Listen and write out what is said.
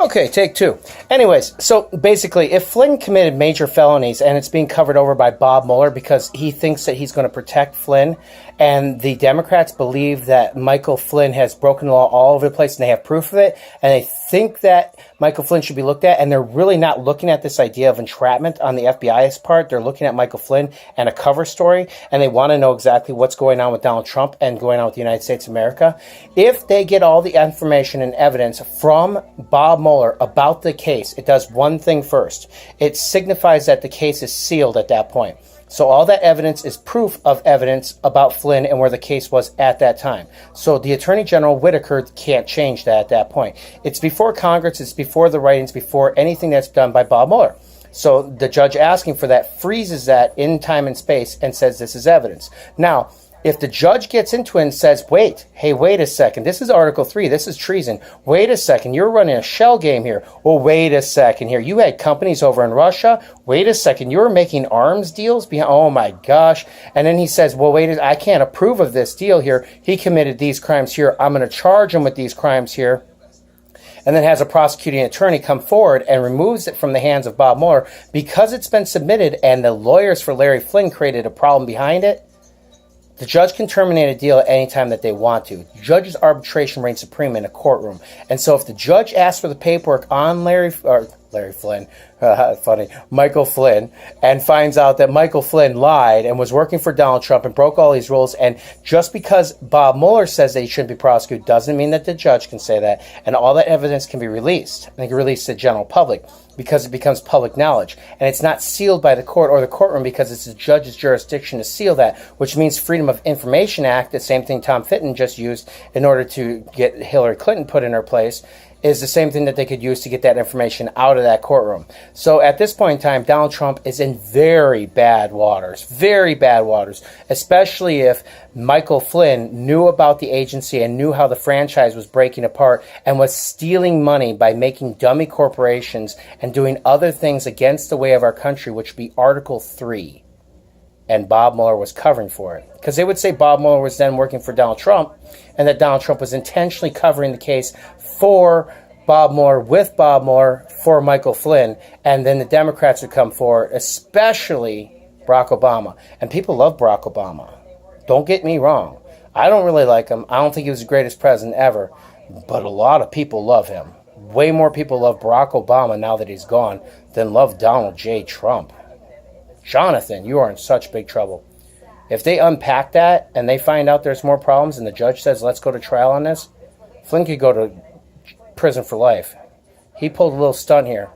Okay, take two. Anyways, so basically, if Flynn committed major felonies and it's being covered over by Bob Mueller because he thinks that he's going to protect Flynn, and the Democrats believe that Michael Flynn has broken the law all over the place and they have proof of it, and they think that Michael Flynn should be looked at, and they're really not looking at this idea of entrapment on the FBI's part. They're looking at Michael Flynn and a cover story, and they want to know exactly what's going on with Donald Trump and going on with the United States of America. If they get all the information and evidence from Bob Mueller about the case, it does one thing first. It signifies that the case is sealed at that point. So all that evidence is proof of evidence about Flynn and where the case was at that time. So the Attorney General Whitaker can't change that at that point. It's before Congress, it's before the writings, before anything that's done by Bob Mueller. So the judge asking for that freezes that in time and space and says this is evidence. Now, if the judge gets into it and says, wait a second, this is Article 3, this is treason. Wait a second, you're running a shell game here. Well, wait a second here. You had companies over in Russia. Wait a second, you were making arms deals behind, oh my gosh. And then he says, well, I can't approve of this deal here. He committed these crimes here. I'm going to charge him with these crimes here. And then has a prosecuting attorney come forward and removes it from the hands of Bob Mueller because it's been submitted and the lawyers for Larry Flynn created a problem behind it. The judge can terminate a deal at any time that they want to. The judge's arbitration reigns supreme in a courtroom. And so if the judge asks for the paperwork on Michael Flynn, and finds out that Michael Flynn lied and was working for Donald Trump and broke all these rules, and just because Bob Mueller says that he shouldn't be prosecuted doesn't mean that the judge can say that, and all that evidence can be released. And it can be released to the general public because it becomes public knowledge. And it's not sealed by the court or the courtroom because it's the judge's jurisdiction to seal that, which means Freedom of Information Act, the same thing Tom Fitton just used in order to get Hillary Clinton put in her place, is the same thing that they could use to get that information out of that courtroom. So at this point in time, Donald Trump is in very bad waters, especially if Michael Flynn knew about the agency and knew how the franchise was breaking apart and was stealing money by making dummy corporations and doing other things against the way of our country, which would be Article 3. And Bob Mueller was covering for it. Because they would say Bob Mueller was then working for Donald Trump and that Donald Trump was intentionally covering the case for Bob Mueller, with Bob Mueller, for Michael Flynn. And then the Democrats would come forward, especially Barack Obama. And people love Barack Obama. Don't get me wrong. I don't really like him. I don't think he was the greatest president ever. But a lot of people love him. Way more people love Barack Obama now that he's gone than love Donald J. Trump. Jonathan, you are in such big trouble. If they unpack that and they find out there's more problems and the judge says, let's go to trial on this, Flynn could go to prison for life. He pulled a little stunt here.